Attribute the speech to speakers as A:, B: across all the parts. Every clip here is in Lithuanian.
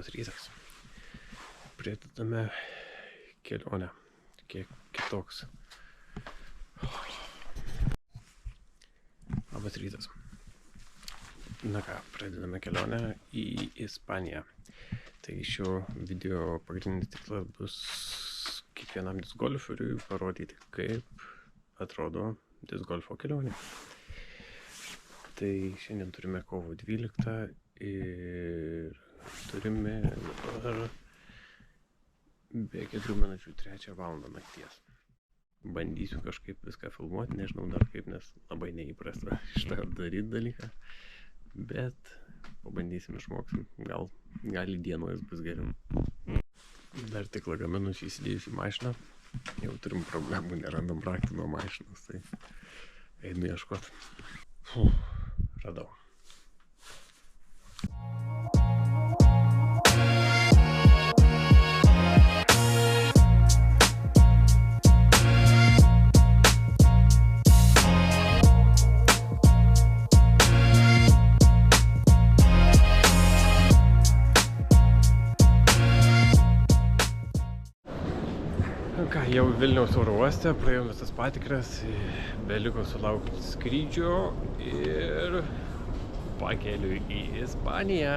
A: Labas rytas. Pradedame kelionę. Kiek kitoks. Labas rytas. Na ką, pradedame kelionę į Ispaniją. Tai šio video pagrindinis tikslas bus kiekvienam discgolferiui parodyti, kaip atrodo discgolfo kelionė. Tai šiandien turime kovo 12 ir turime dabar be 4 minučių 3 valandą nakties. Bandysiu kažkaip viską filmuoti, nežinau dar kaip, nes labai neįprasta šitą daryti dalyką. Bet pabandysim, išmoksim, gal dienos bus geriau. Dar tik lagaminus įsidėjus į mašiną. Jau turim problemų, nerandam raktų nuo mašinos, tai einu ieškot. Radau. Ką, jau Vilniaus oro uoste, praėjom visas patikras, beliko sulaukti skrydžio ir pakeliui į Ispaniją.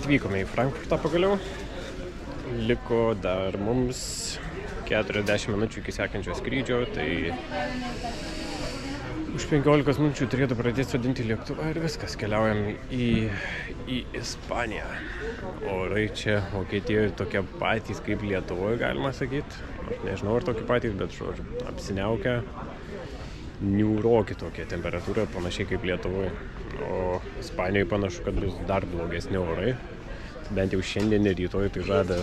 A: Atvykome į Frankfurtą pagaliau. Liko dar mums 40 minučių iki sekančio skrydžio, tai už 15 minučių turėtų pradėti sodinti lėktuvą ir viskas, keliaujam į Ispaniją. Orai čia Vokietijoje tokie patys kaip Lietuvoje, galima sakyti. Aš nežinau ar tokie patys, bet žodžiu, apsiniaukę. Niūroki tokia temperatūra, panašiai kaip Lietuvoje. O Ispanijoje panašu, kad bus dar blogesni orai. Bent jau šiandien ir rytoj tai žada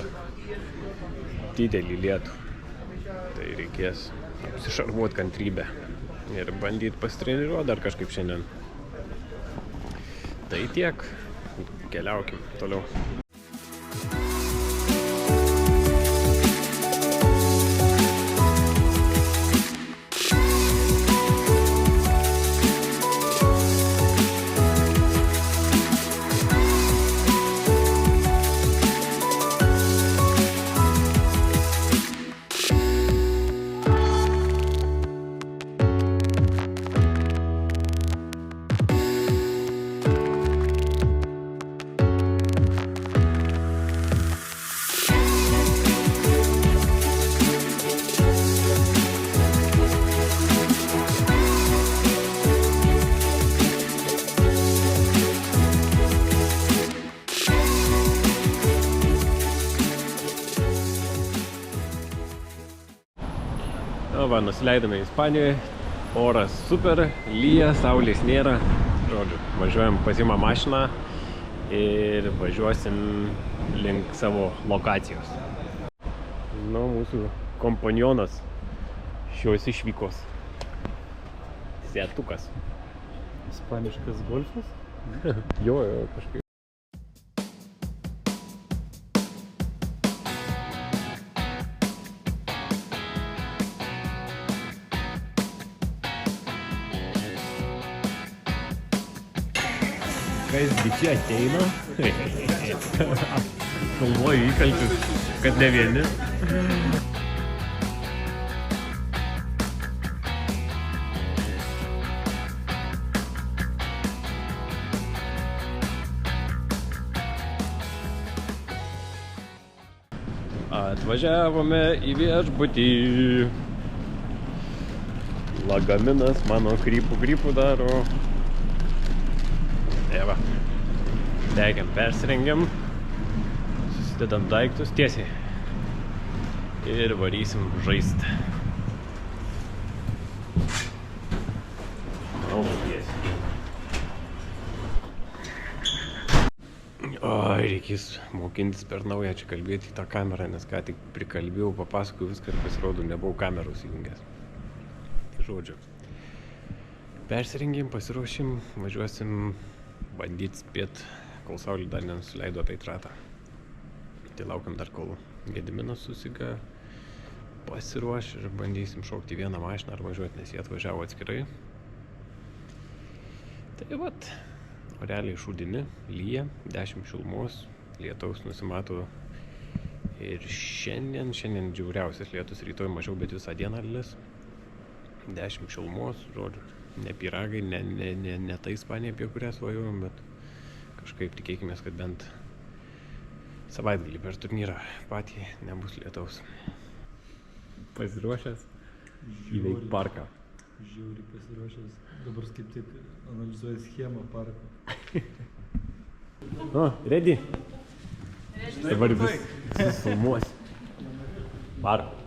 A: didelį lietų. Tai reikės apsišarvuoti kantrybę ir bandyti pasitreniruoti dar kažkaip šiandien. Tai tiek, keliaukim toliau. Va, nusileidome Ispanijoje, oras super, lyja, saulės nėra. Žodžiu, važiuojam pasiimą mašiną ir važiuosim link savo lokacijos. Nu, mūsų kompanionas šios išvykos. Setukas.
B: Ispaniškas golfas?
A: Jo, kažkaip. Kasgi čia ateina. Galvoju įkalčius, kad ne vieni. Atvažiavome į viešbutį. Lagaminas mano krypų daro. Va, degiam, persirengiam, susidedam daiktus tiesiai ir varysim žaisti. Oi, reikės mokintis per naują čia kalbėti į tą kamerą, nes ką tik prikalbėjau, papasakojau viską ir pasirodo, nebuvau kameros įjungęs. Tai žodžiu. Persirengėm, pasiruošim, važiuosim bandyti spėt, kol saulė dar nenusileido apie tratą. Tai laukiam dar, kol Gediminas susiga, pasiruoš ir bandysim šokti vieną mašiną ar važiuoti, nes jie atvažiavo atskirai. Tai vat, realiai šūdini, lyja, 10 šilumos, lietaus nusimato ir šiandien džiauriausias lietus, rytoj mažiau, bet visą dieną lis. 10 šilumos, žodžiu, ne pyragai, ne ta Ispanija, apie kurią svajojom, bet kažkaip tikėkimės, kad bent savaitgalį per turnyrą patį nebus lietaus. Pasiruošęs įveikti parką.
B: Žiauriai pasiruošęs. Dabar kaip tik analizuoju schemą parko.
A: O, ready? Dabar vis filmuos. Parko.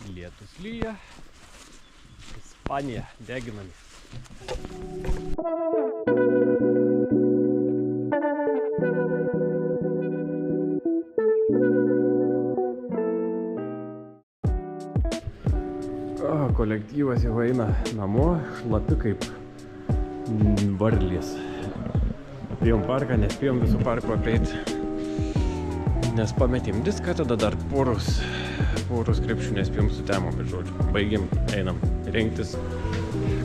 A: Lietus lyja, Ispanija deginami. Kolektyvas jau eina namo, šlapi kaip varlės. Apėjom parką, nespėjom visų parko apeiti, nes pametėm diską, tada dar poros krepšių nespėjom su temom, bet žodžiu. Baigėm, einam rinktis.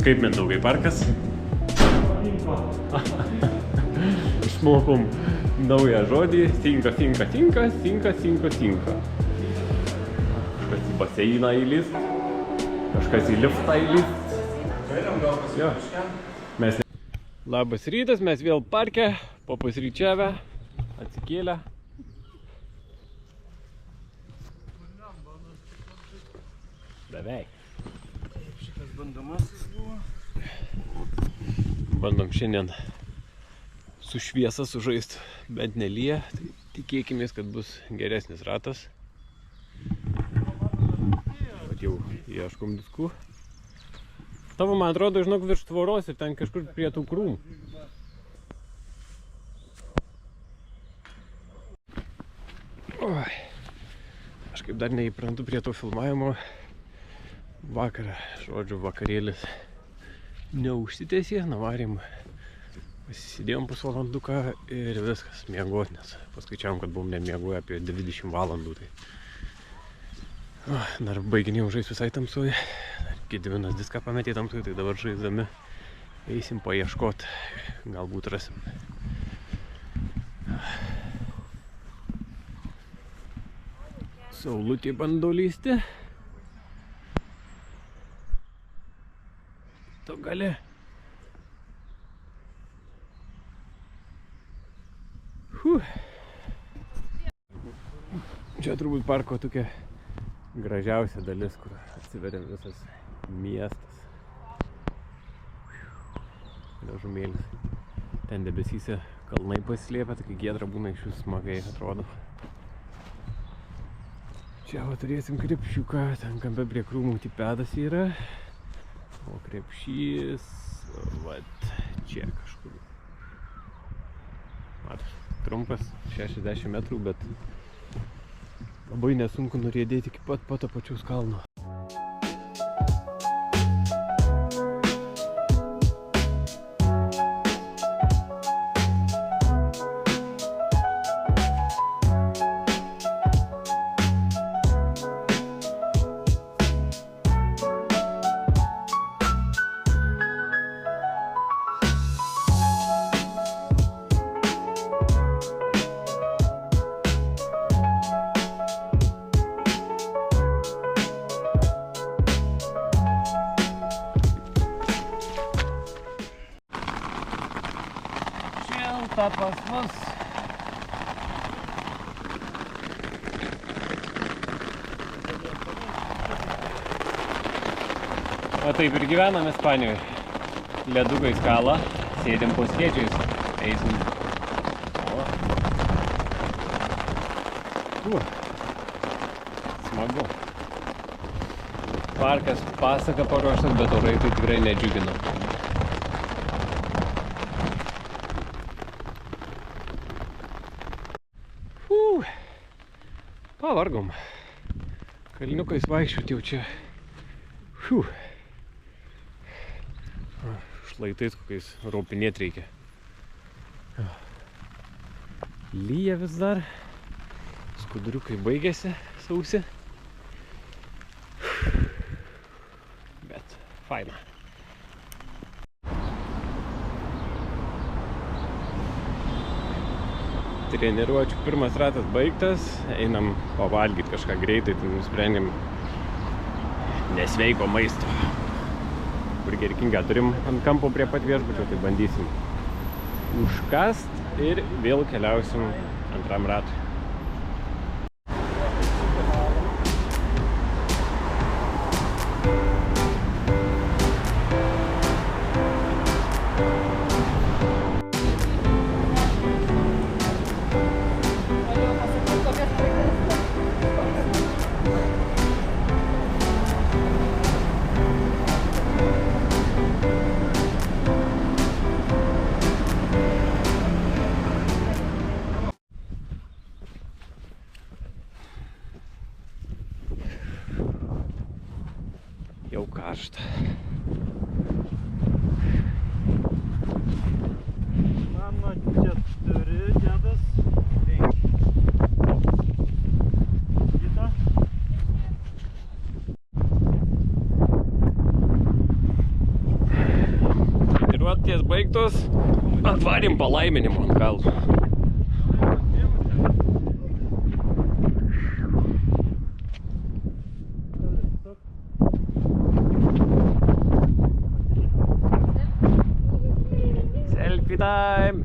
A: Kaip Mindaugai parkas? Išmokom naują žodį. Tinka. Kažkas į baseiną įlist, kažkas į liftą įlist. Jo. Labas rytas, mes vėl parke, papusryčiavę, atsikėlę. Beveik.
B: Šitas bandomasis buvo.
A: Bandom šiandien su šviesa sužaist, bent nelyja, tai tikėkimės, kad bus geresnis ratas. Vat jau ieškom diskų. Tavo, man atrodo, žinok, virš tvoros ir ten kažkur prie tų krūmų. Oi. Aš kaip dar neįprantu prie to filmavimo. Vakarą, žodžiu, vakarėlis neužsitęsė, navarėm, pasisidėjom pusvalanduką ir viskas, miegot, nes paskaičiavom, kad buvom nemiegoję apie 20 valandų. Tai dar baiginėjau žaist visai tamsoj, Gediminas diską pametė tamsoj, tai dabar žaisdami eisim paieškot, galbūt rasim. Saulutė bando lysti. Tu gali. Čia turbūt parko tokia gražiausia dalis, kur atsiveria visas miestas. Gražumėlis. Ten debesyse kalnai pasislėpia, tai kai giedra būna iš vis smagai atrodo. Čia va turėsim krepšiuką, ten kampe prie krūmų tipedas yra. O krepšys, vat, čia kažkur. Matos, trumpas, 60 metrų, bet labai nesunku nuriedėti iki pat apačiaus kalno. kartą pas mus. O taip ir gyvenam Ispanijoje. Ledukai skala, sėdim po skėčiais, eisim. Smagu. Parkas pasaka paruoštas, bet orai tai tikrai nedžiugino. Pavargom. Kalniukais vaikščioti jau čia. Šlaitais kokiais raupinėt reikia. Lyja vis dar. Skuduriukai baigėsi sausi. Bet faina. Treniruočių pirmas ratas baigtas. Einam pavalgyti kažką greitai, tai nusprendėm nesveiko maisto. Burger Kingą turim ant kampo prie pat viešbučio, tai bandysim užkast ir vėl keliausim antram ratui. Jau karšta.
B: Mano 4, dėdas 5. Kita?
A: Treniruotės baigtos, atvarėm palaiminimo ant kalno. Selfie time!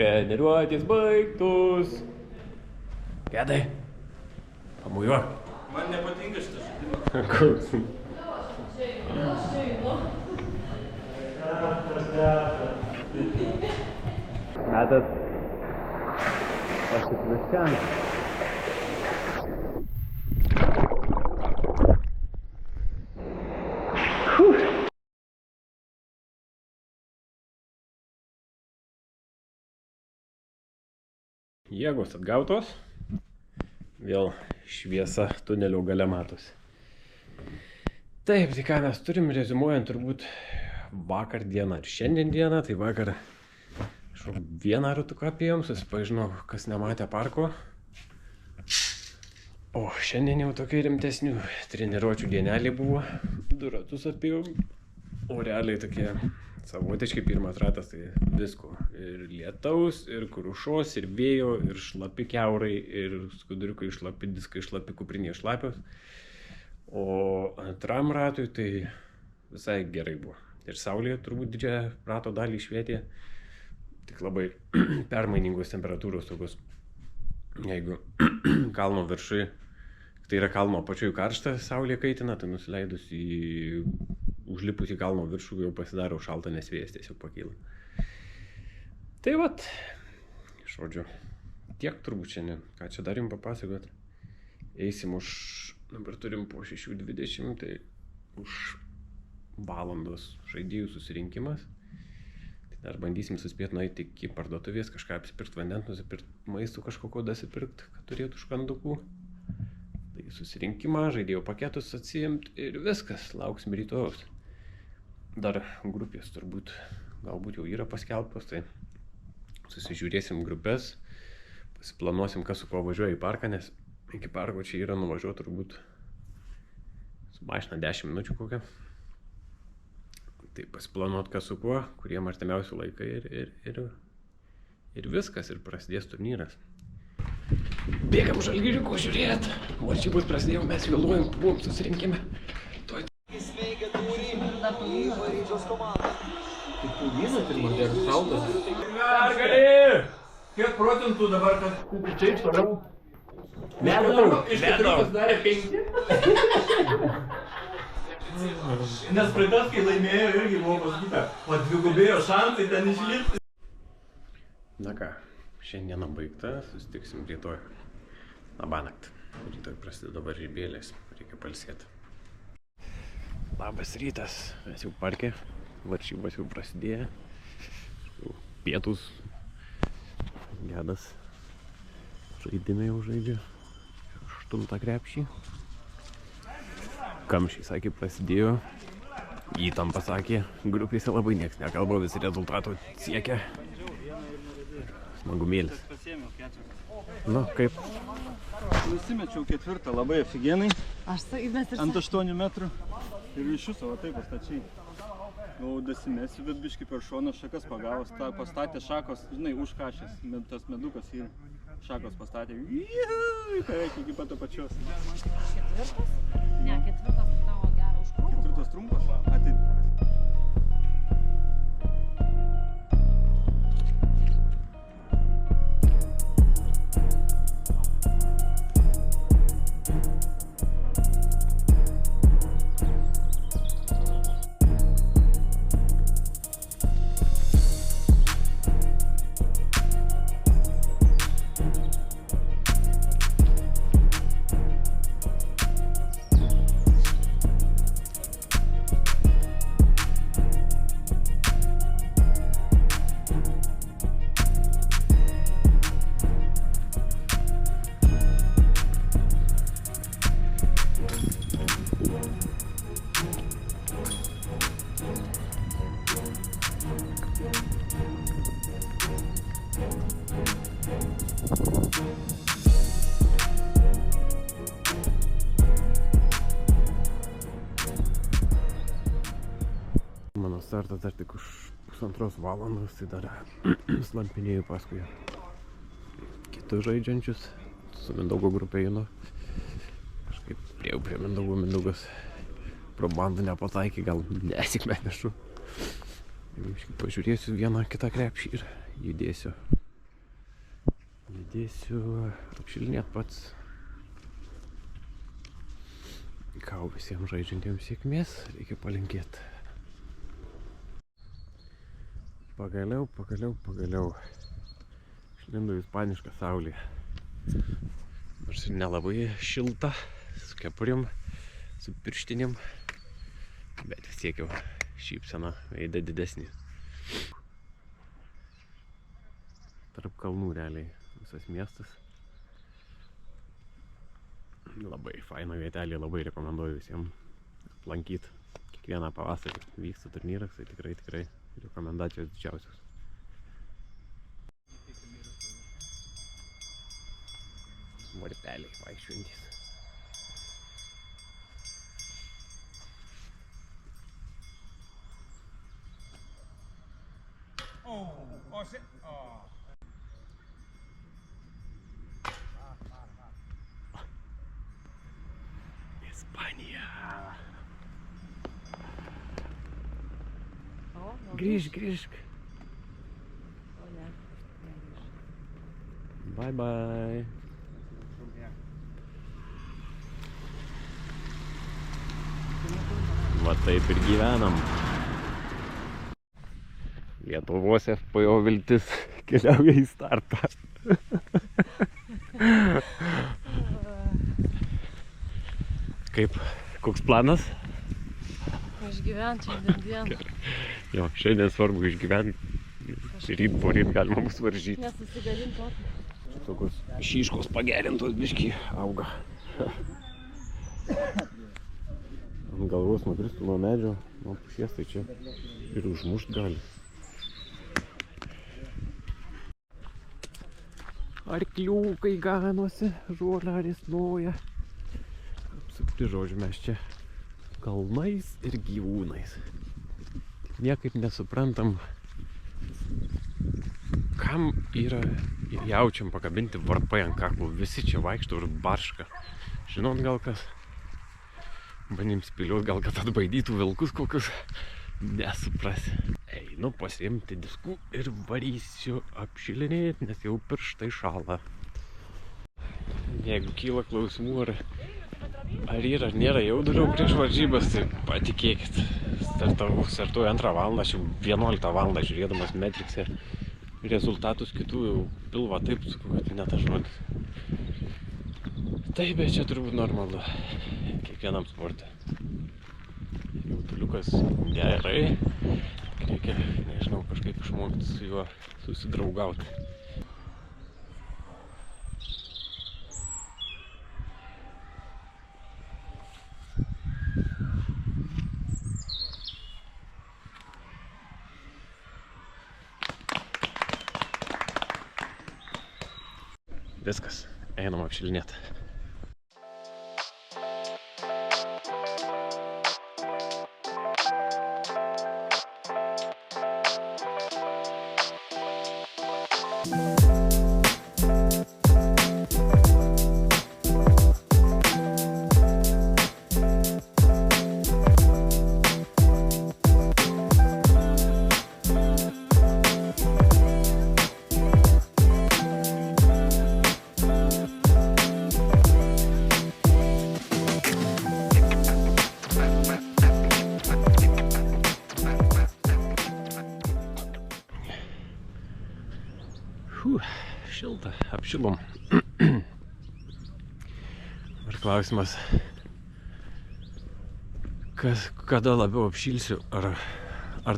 A: Treniruotės baigtus. Gedai, pamujuok.
B: Man nepatinka šitas žaidimas.
A: Koks? Metas. Aš tik viskam. Jėgos atgautos. Vėl šviesa tunelio gale matosi. Taip, tai ką mes turim reziumuojant turbūt vakar dieną ir šiandien dieną. Tai vakar vieną ratuką apėjom, susipažinau, kas nematė parko. O šiandien jau tokie rimtesnių treniruočių dienelė buvo. 2 ratus apėjom. O realiai tokie savotiškai pirmas ratas, tai visko. Ir lietaus, ir krušos, ir vėjo, ir šlapi kiaurai, ir skuduriukai šlapi, diskai šlapi, kuprinė šlapios. O antram ratui tai visai gerai buvo. Ir saulė turbūt didžiąją rato dalį švietė. Tik labai permainingos temperatūros tokios. Jeigu kalno viršui, tai yra kalno apačioj karšta, saulė kaitina, tai nusileidus užlipus į kalno viršų jau pasidaro šalta, nes vėjas tiesiog pakyla. Tai vat, žodžiu, tiek turbūt šiandien. Ką čia dar jums papasakot? Eisim dabar turim po 6:20, tai už valandos žaidėjų susirinkimas. Tai dar bandysim suspėti nueiti iki parduotuvės, kažką apsipirkti vandens, nusipirkti maistų kažkokio dasipirkti, kad turėtų užkandukų. Tai susirinkimą, žaidėjų paketus atsiimt ir viskas, lauksim rytojaus. Dar grupės turbūt, galbūt jau yra paskelbtos, tai susižiūrėsim grupės, pasiplanuosim, kas su kuo važiuoja į parką, nes iki parko čia yra nuvažiuoti turbūt su mašina 10 minučių kokią. Tai pasiplanuot, kas su kuo, kuriem artimiausių laikai ir viskas, ir prasidės turnyras. Bėgam Žalgiriuko žiūrėt, varžybos prasidėjo, mes vėluojam, buvom susirinkime.
C: Pergalė! Kiek procentų dabar, kad kukučiai toliau? Iš 4 pasidarė 5. Nes praeitas, kai laimėjo, irgi buvo pasakyta, o dvigubėjo šansai ten išlipti.
A: Na ką, šiandieną baigta, susitiksim rytoj. Labanakt. Rytoj prasideda varžybėlės, reikia pailsėti. Labas rytas, mes jau parke, varžybos jau prasidėjo. Pietus, Gedas žaidime jau žaidžia 8 krepšį. Kamščiai, sakė, prasidėjo. Įtampa, sakė, grupėse labai nieks nekalba, visi rezultatų siekia. Smagumėlis. Nu, kaip?
C: Nusimečiau 4, labai aфиgenai. Ant 8 metrų. Ir iš jūsų, va taip pastačiai. Galvau, dasimesiu, bet biškai per šoną šakas pagavos, pastatė šakos, žinai, užkašęs, tas medukas ir šakos pastatė. Beveik iki pat apačios.
D: 4? Ne, 4 tavo gerą užkrūvų.
C: 4 trumpas? A, tai...
A: Mano startas dar tik už 1,5 valandos, tai dar slampinėjau paskui kitus žaidžiančius. Su Mindaugo grupė einu. Kažkaip priejau prie Mindaugo, Mindaugas pro bandą nepataikė, gal nesėkmę nešu. Pažiūrėsiu vieną kitą krepšį ir judėsiu. Apšilinėt pats. Ką visiems žaidžiantiems sėkmės, reikia palinkėti. Pagaliau. Išlindo ispaniška saulė. Nors ir nelabai šilta, su kepurėm, su pirštinėm, bet vis tiek jau šypsena veide didesnė. Tarp kalnų realiai visas miestas. Labai faina vietelė, labai rekomenduoju visiems aplankyti. Kiekvieną pavasarį vyksta turnyras, tai tikrai rekomendacijos didžiausios. Varpeliai vaikščiuojantys. Ispanija. Grįžk. Bye. Va taip ir gyvenam. Lietuvos FPO viltis keliauja į startą. Kaip, koks planas?
D: Išgyventi šiandien dieną.
A: Jo, šiandien svarbu išgyventi. Ryt poryt galima bus varžyti.
D: Nesusigadinti.
A: Tokios šyškos pagerintos biškį auga. Ant galvos nukristų nuo medžio, nuo pušies, tai čia ir užmušt gali. Arkliukai ganosi, žolę risnoja. Apsupti žodžiu mes čia kalnais ir gyvūnais. Niekaip nesuprantam, kam yra jaučiam pakabinti varpai ant kaklų. Visi čia vaikšto ir barška. Žinot gal kas? Bandym spėliot, gal kad atbaidytų vilkus kokius. Nesuprasi. Einu pasiimti diskų ir varysiu apšilinėti, nes jau pirštai šąla. Jeigu kyla klausimų, ar yra ar nėra jaudulio prieš varžybas, tai patikėkit. Startuoju 2 valandą, aš jau 11 valandą žiūrėdamas Metrikse rezultatus kitų jau pilva taip, kad ne tas žodis. Taip, bet čia turbūt normalu kiekvienam sporte. Jauduliukas gerai, reikia, nežinau, kažkaip išmokti su juo susidraugauti. Viskas, einam apšilinėti. Šilta, apšilom. Ar klausimas, kada labiau apšilsiu, ar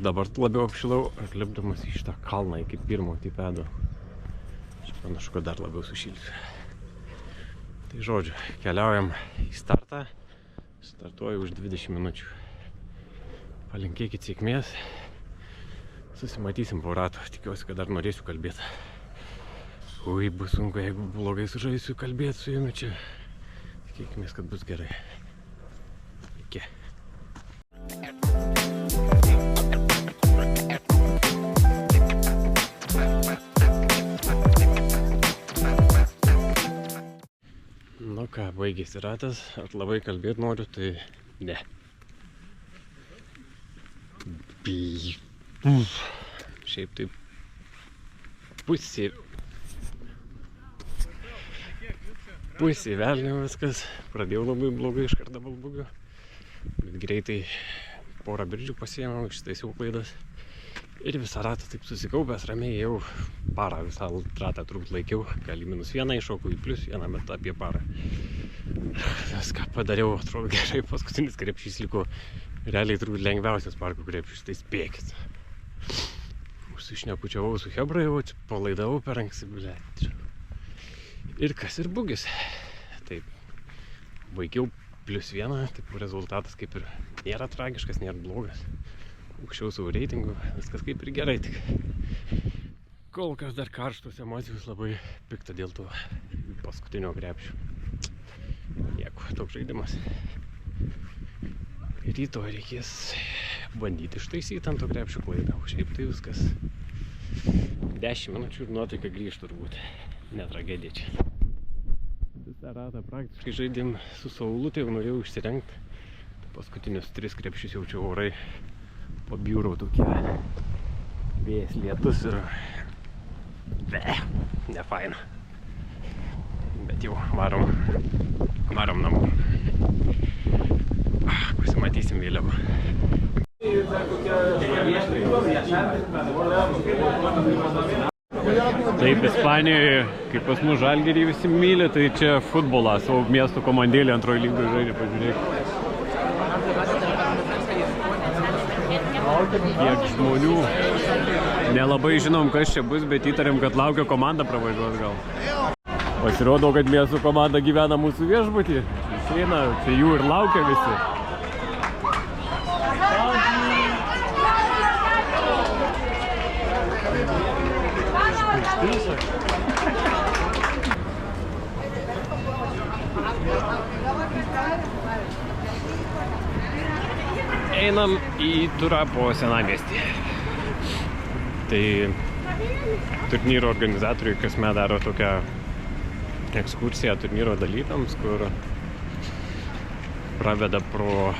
A: dabar labiau apšilau, ar lipdamas į šitą kalną iki pirmo tipedo. Aš panašu, kad dar labiau sušilsiu. Tai žodžiu, keliaujam į startą. Startuoju už 20 minučių. Palinkėkit sėkmės. Susimatysim po rato. Tikiuosi, kad dar norėsiu kalbėti. Ui, bus sunku, jeigu blogai sužaisiu kalbėti su jumi čia. Tikėkimės, kad bus gerai. Iki. Nu ką, baigėsi ratas. Ar labai kalbėti noriu, tai ne. Šiaip taip pusė velnio viskas. Pradėjau labai blogai iš karto balbugiu. Bet greitai porą birdžių pasiėmiau, ištaisiau klaidas. Ir visą ratą taip susikaupęs ramiai jau parą visą ratą turbūt laikiau. Gal į -1 iššokau į +1, bet apie parą. Viską padariau, atrodo gerai. Paskutinis krepšys liko realiai turbūt lengviausias parko krepšys, tai spėkit. Užsišnekučiavau su chebra, jau palaidavau per anksti, blėt. Ir kas ir bugis. Taip, baigiau +1, taip rezultatas kaip ir nėra tragiškas, nėra blogas. Aukščiau savo reitingų, viskas kaip ir gerai, tik kol kas dar karštos emocijos, labai pikta dėl to paskutinio krepšio. Nieko, toks žaidimas. Rytoj reikės bandyti ištaisyti ant to krepšio klaidą, o šiaip tai viskas 10 minučių ir nuotaika grįžtų turbūt. Ne tragedija čia. Visą ratą praktiškai žaidėm su saulutė, jau norėjau išsirengti. Paskutinius 3 krepšius jaučiau orai pabjūrau tokie. Vėjas, lietus ir ne faina. Bet jau varom namo. Pasimatysim vėliau. Taip, Ispanijoje, kaip pas mus Žalgirį visi myli, tai čia futbolą savo miesto komandėlį antrojo lygoje žaidė, pažiūrėk. Kiek žmonių. Nelabai žinom, kas čia bus, bet įtariam, kad laukia komanda pravažiuos gal. Pasirodo, kad miesto komanda gyvena mūsų viešbutį. Eina, tai jų ir laukia visi. Einam į turą po senamiestį. Tai turnyro organizatoriai kasmet daro tokią ekskursiją turnyro dalyviams, kur praveda pro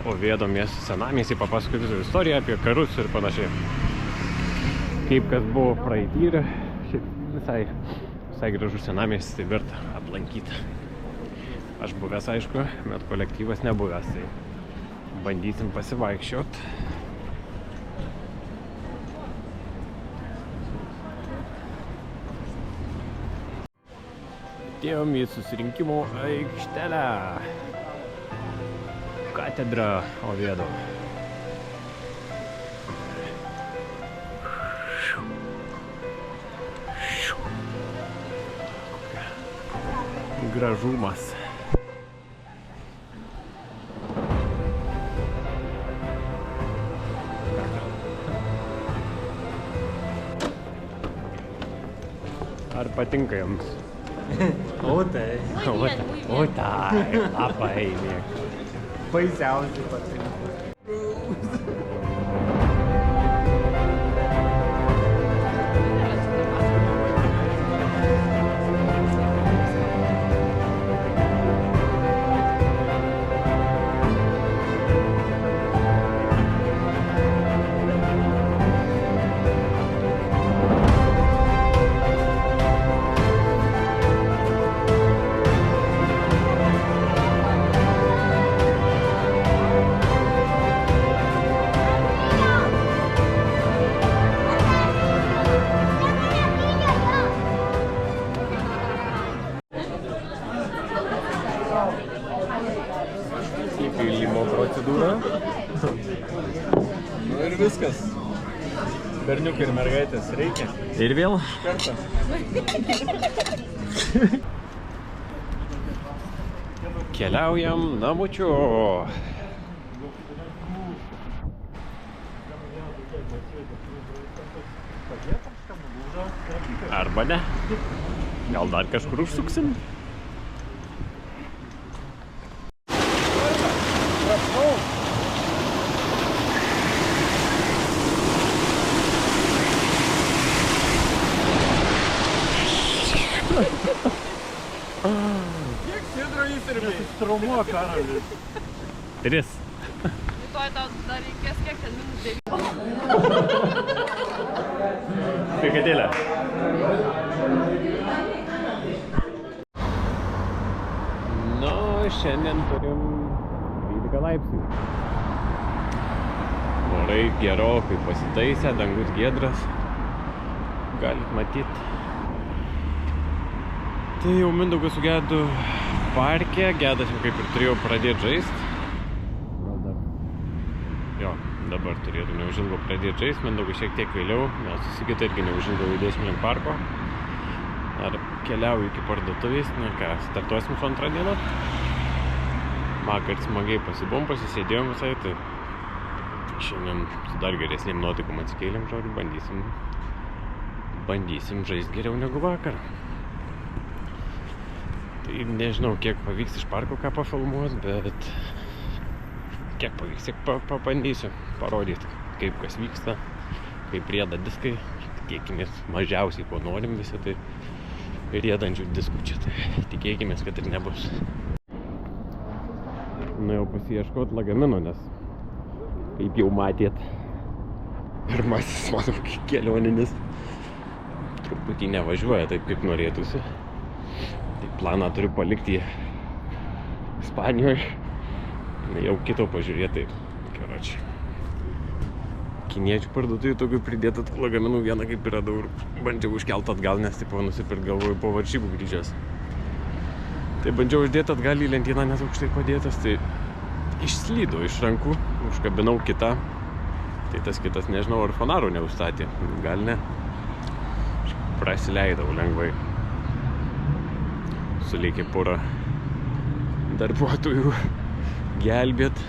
A: Oviedo miesto senamiestį, papasakoja visą istoriją apie karus ir panašiai. Kaip kas buvo praeitį ir visai gražus senamiestis, tai verta aplankyti. Aš buvęs, aišku, bet kolektyvas nebuvęs, tai bandysim pasivaikščiot. Atėjom į susirinkimo aikštelę. Katedra Oviedo. Gražumas. Ar patinka jums?
B: O tai.
A: O tai, labai mėgstu.
B: Baisiausiai patinka. Įpylimo procedūra. Nu ir viskas. Berniukai ir mergaitės reikia.
A: Ir vėl?
B: Kartą.
A: Keliaujam namučiu. Arba ne. Gal dar kažkur užsuksim?
B: Kiek sidro įsirbė? Traumuo karalis.
A: 3.
D: Rytoj tau dar reikės kiek ten -9.
A: Pikatėlė. Nu, šiandien turim 12 laipsnių. Orai gerokai pasitaisę, dangus giedras. Galit matyti. Tai jau Mindaugas su Gedu parke. Gedas jau kaip ir turėjau pradėti žaist. Jo, dabar turėtų neužilgo pradėti žaist. Mindaugas šiek tiek vėliau. Mes susikita irgi neužilgo judėsim link parko. Ar keliauju iki parduotuvės. Na ką, startuosim su antrą dieną. Vakar smagiai pasibuvom, pasisėdėjom visai. Tai šiandien su dar geresnėm nuotaikom atsikėlėm, žodžiu, bandysim žaist geriau negu vakar. Tai nežinau, kiek pavyks iš parko ką pafilmuos, bet kiek pavyks, tiek pabandysiu parodyti, kaip kas vyksta, kaip rieda diskai. Tikėkimės mažiausiai, ko norim visi, tai riedančių diskų čia, tai tikėkimės, kad ir nebus. Nuėjau pasiieškoti lagamino, nes kaip jau matėt, pirmasis mano kelioninis truputį nevažiuoja taip, kaip norėtųsi. Tai planą turiu palikti Ispanijoje. Jau kito pažiūrėti, tai karočiui. Kiniečių parduotuvėje tokių pridėtų lagaminų vieną kaip ir radau ir bandžiau užkelt atgal, nes taip nusipirkt galvoju po varžybų grįžęs. Tai bandžiau uždėti atgal į lentyną, nes aukštai padėtas, tai išslydo iš rankų, užkabinau kitą. Tai tas kitas, nežinau, ar fanaro neužstatė, gal ne. Prasileidau lengvai. Suleikė porą darbuotojų gelbėt.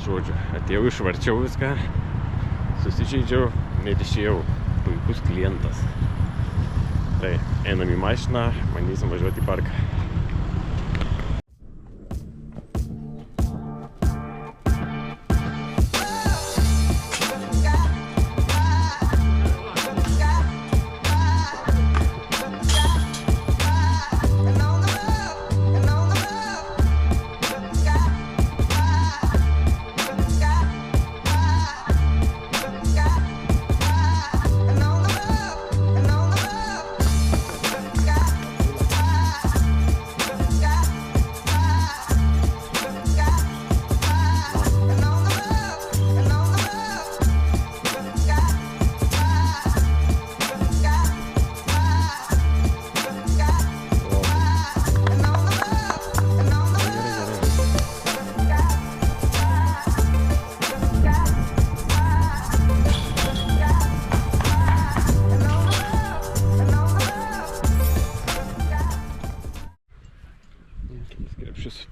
A: Žodžiu, atėjau, išvarčiau viską, susižeidžiau ir išėjau. Puikus klientas. Tai einam į mašiną, bandysim važiuoti į parką.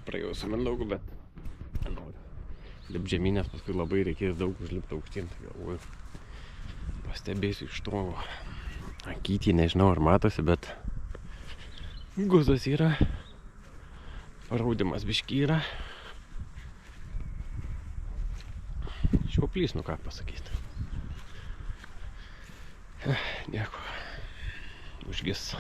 A: Praėjau su Mindaugu, bet nenoriu lipt žemyn, nes paskui labai reikės daug užlipti aukštyn, tai galvoju pastebėsiu iš to akytį, nežinau ar matosi, bet guzas yra, paraudimas biški yra, šioplys, nu ką pasakyti, nieko, užgis.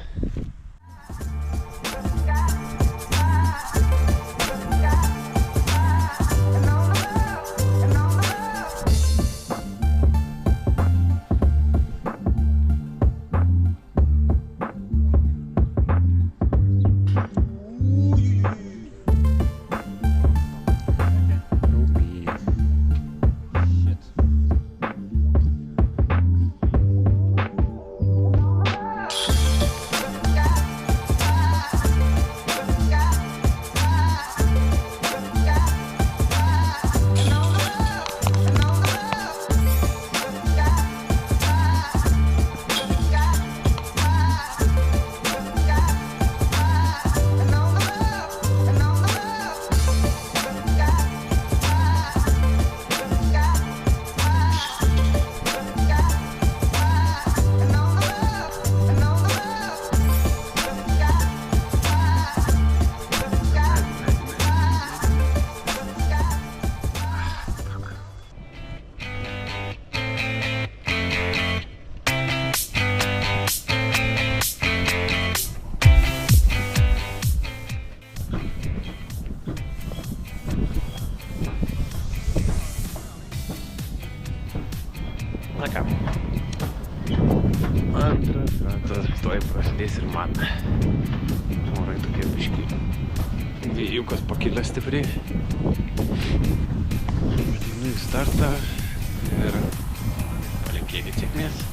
A: Na ką, antras ratas, tuoj prasidės ir man. Orai tokie biški. Vėjukas pakilė stipriai. Ateinu į startą ir palinkėkit sėkmės.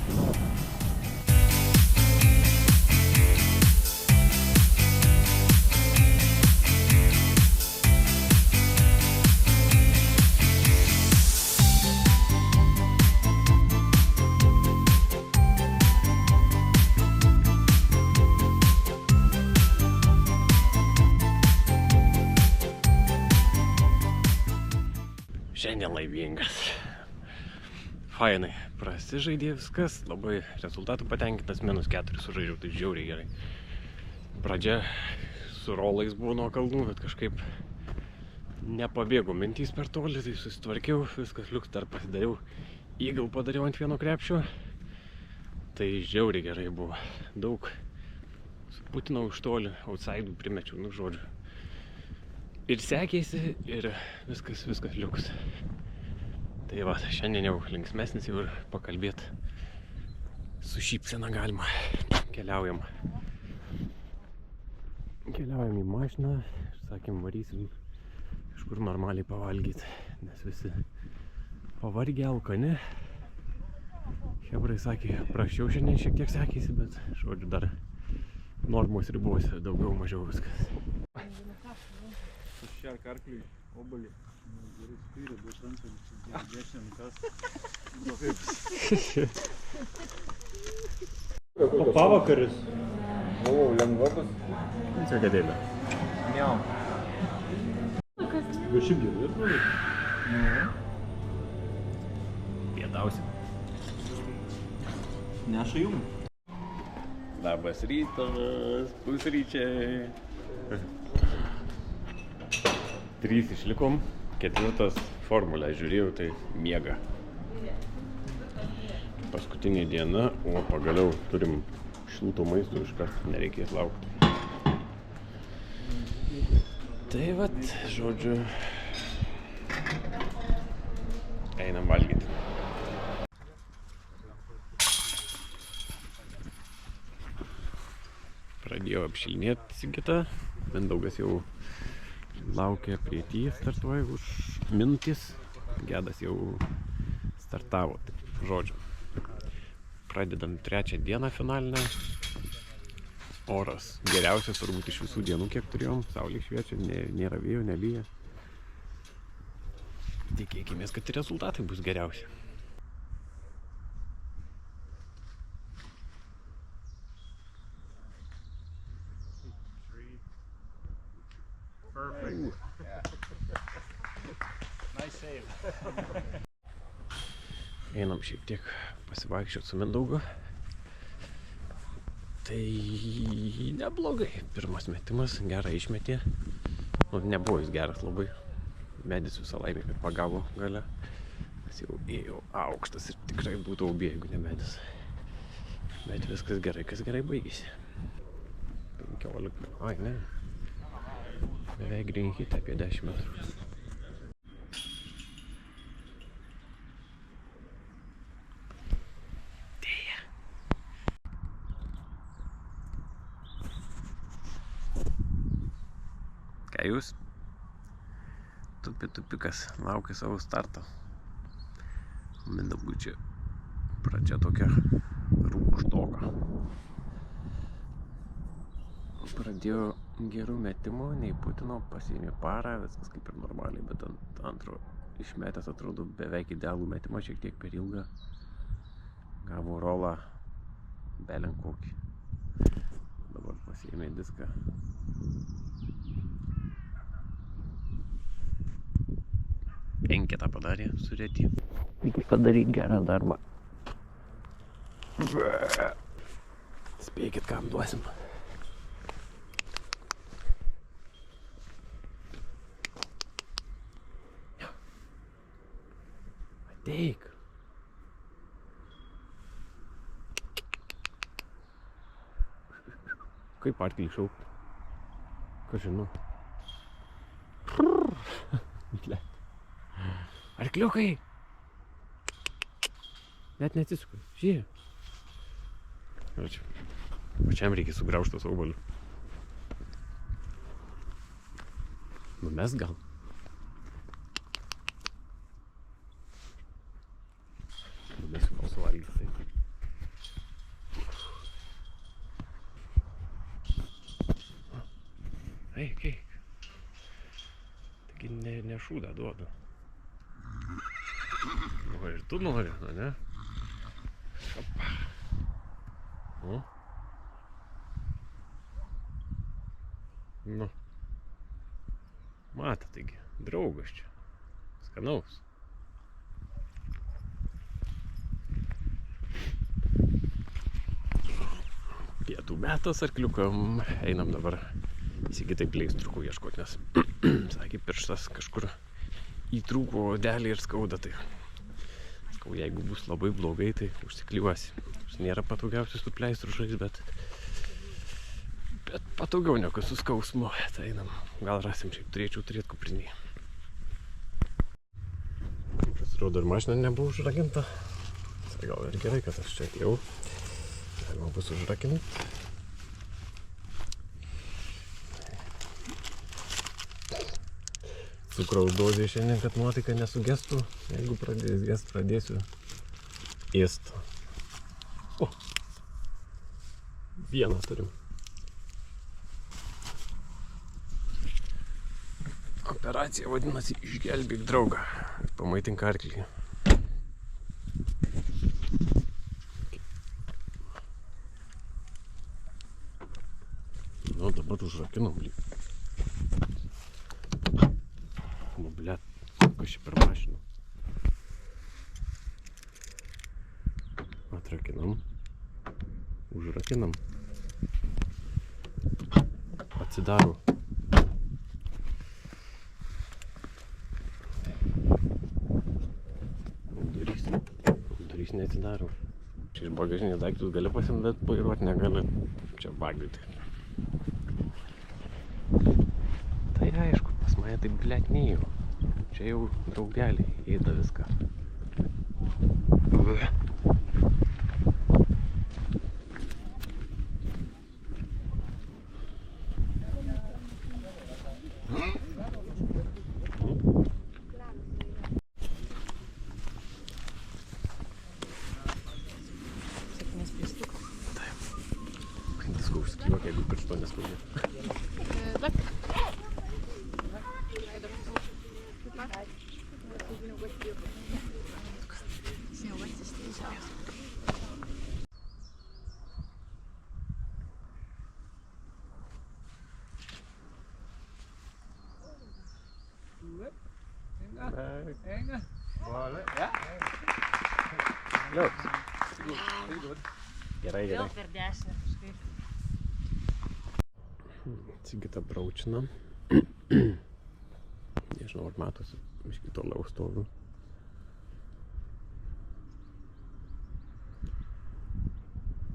A: Šiandien laimingas. Fainai, prasižaidė viskas, labai rezultatų patenkintas, -4 sužaidžiau, tai žiauriai gerai. Pradžia su rolais buvo nuo kalnų, bet kažkaip nepabėgo mintys per toli, tai susitvarkiau, viskas liuks, dar pasidariau, įgal padariau ant vieno krepšio, tai žiauriai gerai buvo, daug suputinau iš toli, outsidų primečiau, nu žodžiu. Ir sekėsi, ir viskas liuks. Tai va, šiandien jau linksmesnis jau ir pakalbėt su šypsena galima. Keliaujam į mašiną ir sakėm, varysim kažkur normaliai pavalgyti, nes visi pavargę, alkani. Hebrai sakė, praščiau šiandien šiek tiek sekėsi, bet žodžiu dar normos ribose, daugiau mažiau viskas.
C: Šerk arkliui obuolį. Gerai spyrė, du šantalius, dešinėm kas. O pavakaris? Buvau lengva bus.
A: Čia kadėlė.
C: Jo.
B: Bet šiaip gerai atrodo.
A: Pietausi.
C: Neša jum.
A: Labas rytas, pusryčiai. 3 išlikom, 4 formulę žiūrėjau, tai miega. Paskutinė diena, o pagaliau turim šilto maisto, iškart nereikės laukti. Tai vat, žodžiu, einam valgyti. Pradėjau apšilinėti Sigitą, Mindaugas jau laukia priety, startuoja už minutės, Gedas jau startavo, tai žodžiu. Pradedam 3 dieną finalinę. Oras geriausias turbūt iš visų dienų, kiek turėjom. Saulė šviečia, nėra vėjo, nelyja. Tikėkimės, kad rezultatai bus geriausi. Einam šiek tiek pasivaikščioti su Mindaugu. Tai neblogai. Pirmas metimas, gerą išmetė. Nu, nebuvo jis geras labai. Medis visą laimę, kad pagavo gale. Jis jau ėjo aukštas ir tikrai būtų ubė, jeigu ne medis. Bet viskas gerai, kas gerai baigėsi. 15, ai ne. Beveik green hit apie 10 metrų. Ką jūs? Tupikas laukia savo starto. Mindaugui čia pradžia tokia rūkštoka. Pradėjo gerų metimų, neįputino, pasiėmė parą, viskas kaip ir normaliai, bet ant antro išmetęs atrodo beveik idealų metimą, šiek tiek per ilgą. Gavo rolą belenkokį. Dabar pasiėmė diską. Penketą padarė surėti. Reikia padaryti gerą darbą. Spėkit, kam duosim. Ateik. Kaip arklį šaukt? Ką žinau? Arkliukai! Net neatsisuka. Žiūrėk. Ačiū. Pačiam reikia sugraužtos obuolių. Numes gal. Numesiu gal suvalgyti taip. Eik, eik. Taigi ne šūdą duodu. Nu, ir tu nori, ne? Opa. Nu. Nu. Mata, taigi, draugas čia. Skanaus. Pietų metas arkliukam. Einam dabar Sigitai pleistriukų ieškoti, nes sakė, pirštas kažkur įtrūko odelį ir skauda, tai sakau, jeigu bus labai blogai, tai užsikliuosi. Nėra patogiausias tų pleistrų žais, bet patogiau negu su skausmu. Tai einam, gal rasim, šiaip turėčiau turėti kuprinėje. Pasirodo, ir mašina nebuvo užrakinta. Gal ir gerai, kad aš čia atėjau. Galima bus užrakinti. Cukraus dozė šiandien, kad nuotaika nesugestų. Jeigu pradės gest, pradėsiu ėst. O! Vieną turim. Operacija vadinasi išgelbėk draugą. Pamaitink arklį. Nu, dabar užrakinom lyg. Kas čia per mašinų? Atrakinam. Užrakinam. Atsidaro. Durys neatsidaro. Čia iš bagažinės daiktus gali pasiimt, bet vairuot negali. Čia bagai tai. Tai aišku, pas mane taip blet neįjo. Čia jau draugeliai įda viską. Visko užsikliuok, jeigu piršto neskaudė. Gerai,
D: Vėl
A: gerai.
D: per dešinę kažkaip.
A: Sigita braučina. Nežinau, ar matosi, biškį toliau stoviu.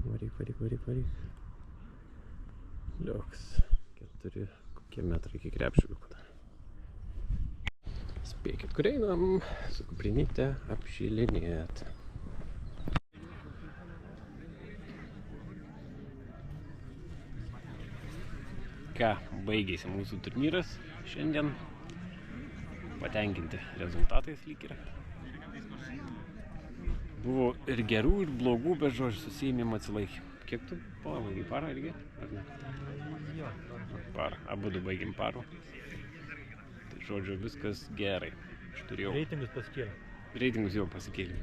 A: Varyk. Liuks. 4 kokie metrai iki krepšiuko. Spėkit, kur einam. Su kuprinyte apšilinėt. Ką, baigėsi mūsų turnyras šiandien. Patenkinti rezultatais lyg yra. Buvo ir gerų, ir blogų, bet žodžiu susiėmėm atsilaikė. Kiek tu pabaigai? Parą irgi? Ar ne? Parą. Abudu baigėm parų. Tai žodžiu, viskas gerai. Aš turėjau...
B: Reitingus pasikėlė.
A: Reitingus jau pasikėlė.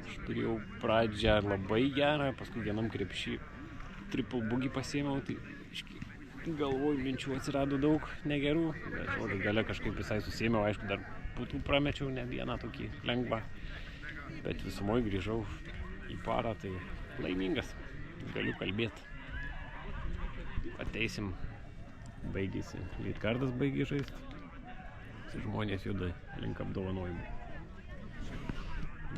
A: Aš turėjau pradžią labai gerą, paskui vienam krepšį triple boogie pasiėmiau, tai galvoju, minčių atsirado daug negerų, bet žodžiu, gale kažkaip visai susėmiau, aišku, dar putų pramečiau, ne vieną tokį lengvą, bet visumoje grįžau į parą, tai laimingas, galiu kalbėti. Ateisim, baigėsi, Leadkardas baigė žaisti, žmonės juda link apdovanojimų.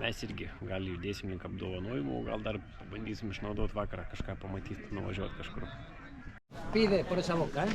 A: Mes irgi gal judėsim link apdovanojimų, gal dar pabandysim išnaudoti vakarą, kažką pamatyti, nuvažiuoti kažkur.
E: Pide por esa boca, ¿eh?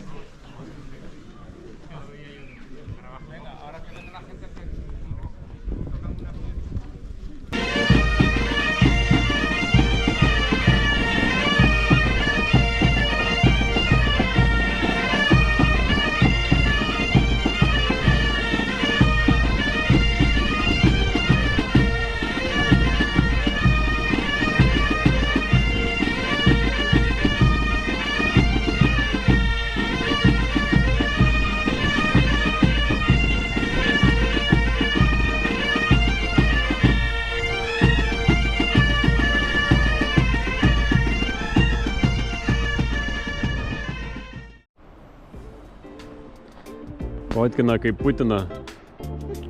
A: Fotkina kaip Putina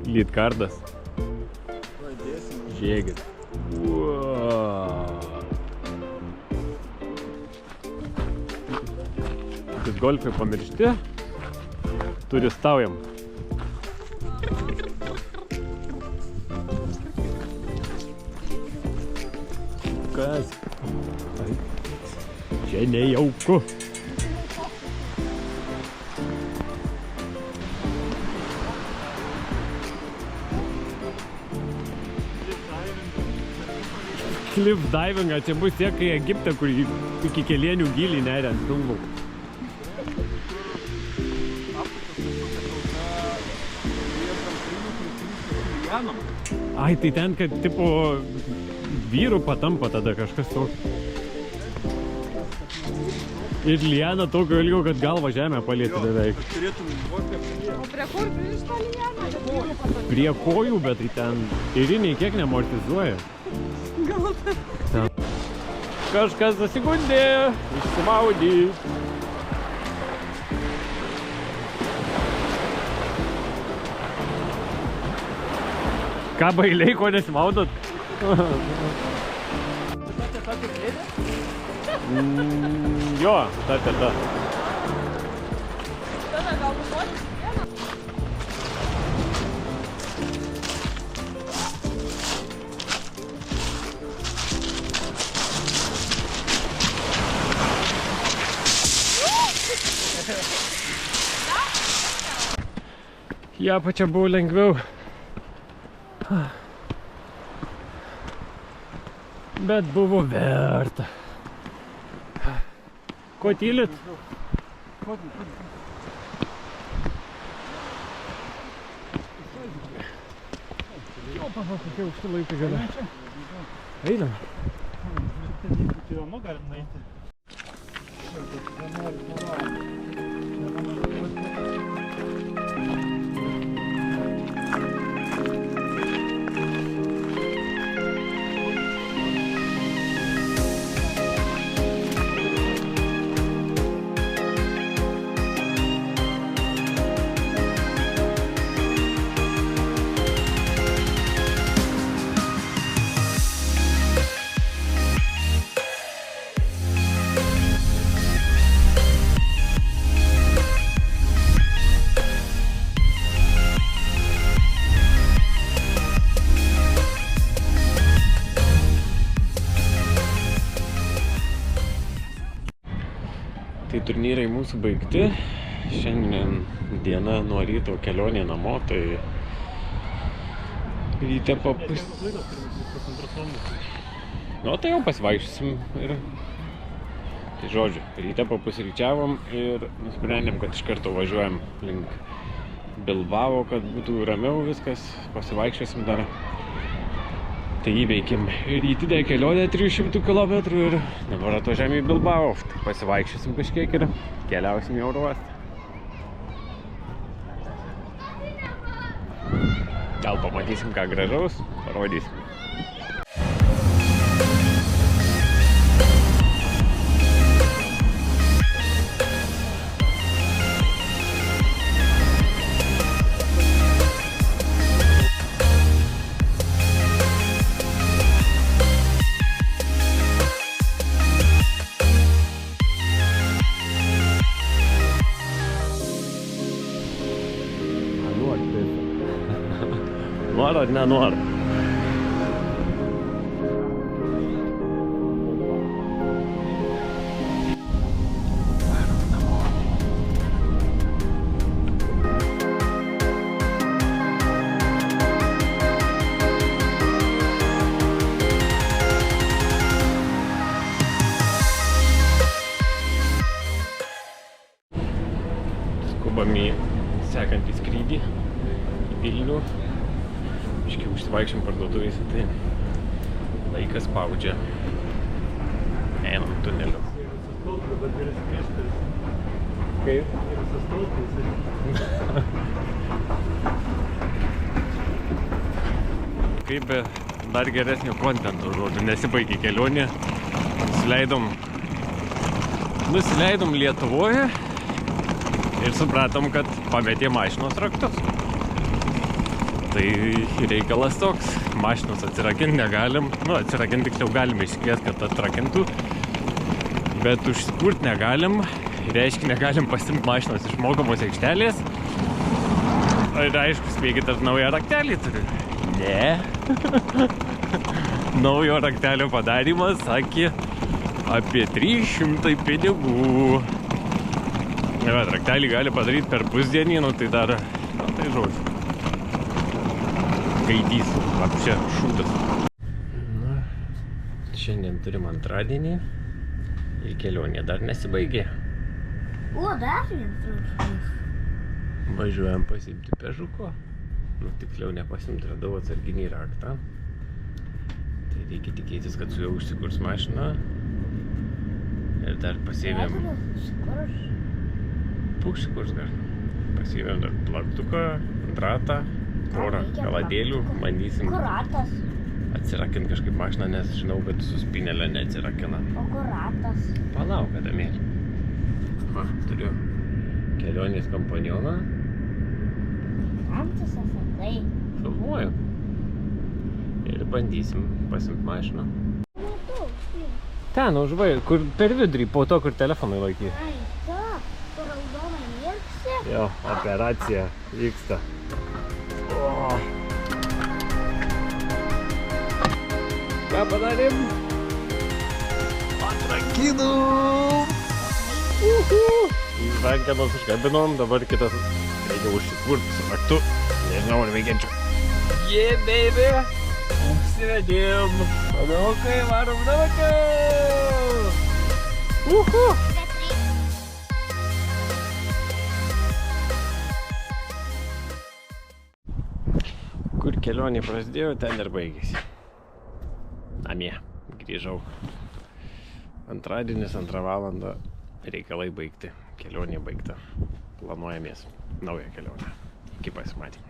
A: Leadkardas. Žiūrėkit. Dis golfai pamiršti. Turistaujam. Kas? Čia nejauku. Cliff divingą, čia bus tiek, kai Egipte, kur iki kelienių gylį neriant filmų. Ai, tai ten, kad tipo vyrų patampa tada kažkas toks. Ir liana tokio ilgio, kad galva žemę palieti beveik.
F: O prie kur grįžta liana?
A: Prie kojų, bet tai ten iriniai kiek nemortizuoja. Kažkas susigundė, išsimaudė. Ką bailiai, ko nesimaudot? Jo, ta.
F: Tada galbūt nori?
A: Ja, pačia buvo lengviau. Bet buvo verta. Ko tylit? Jo, kokie aukšti laikai gale. Einam.
C: Tyrimu galim nueiti.
A: Tai turnyrai mūsų baigti. Šiandien diena nuo ryto kelionė namo, tai ryte Nu, tai jau pasivaikščiosim ir... Tai žodžiu, ryte papusryčiavom ir nusprendėm, kad iš karto važiuojam link Bilbao, kad būtų ramiau viskas, pasivaikščiosim dar. Tai įveikėm rytinę kelionę 300 km ir dabar atvažiavome į Bilbao. Tai pasivaikščiosim kažkiek ir keliausim į oro uostą. Gal pamatysim ką gražaus, parodysim. Nori ar nenori? Skubam į sekantį skrydį į Vilnių. Iškiai užsivaikščiam parduotuvėse, tai laikas spaudžia. Einam tuneliu. Kaip? Kaip be dar geresnio kontento, žodžiu, nesibaigė kelionė. Nusileidom Lietuvoje ir supratom, kad pametė mašinos raktus. Tai reikalas toks, mašinos atsirakinti negalim, atsirakinti tiksliau galime išsikviesti, kad atrakintų, bet užsikurt negalim, reiškia negalim pasimti mašinos iš mokamos aikštelės. Ir aišku, spėkit, ar naują raktelį turiu? Ne. Naujo raktelio padarymas sakė apie 300 pinigų. Bet raktelį gali padaryti per pusdienį, tai dar, tai žodžiu. Gaidys, apšia šūdas. Na, šiandien turim antradienį ir kelionė dar nesibaigė.
G: O, dar vienas.
A: Važiuojam pasiimti Pežuko. Tiksliau nepasiimti, radau atsarginį raktą. Tai reikia tikėtis, kad su juo užsikurs mašiną. Ir dar pasiėmėm... Užsikurs dar. Pasiėmėm dar plaktuką, ratą. Porą kaladėlių, bandysim atsirakinti kažkaip mašiną, nes žinau, kad su spynelė neatsirakina.
G: O kur ratas?
A: Palauk, Adamėlį. Turiu kelionės kompanioną.
G: Antis esatai.
A: Filmuoju. bandysim pasimti mašiną.
G: Matau, štai.
A: Ten, kur per vidurį, po to, kur telefonai laiky.
G: Ai, ta, kur raudonai mirksi.
A: Jo, operacija vyksta. O. Ką padarėm? Atrakinum! Į rankenos užkabinom, dabar kitas reikia užsikurti su raktu. Nežinau, ar veikiančiu. Yeah, baby! Užsivedėm! Namukai, varom namukai! Kur kelionė prasidėjo, ten ir baigėsi. Namie grįžau. Antradienis, 2 valandą, reikalai baigti. Kelionė baigta. Planuojamės naują kelionę. Iki pasimatymų.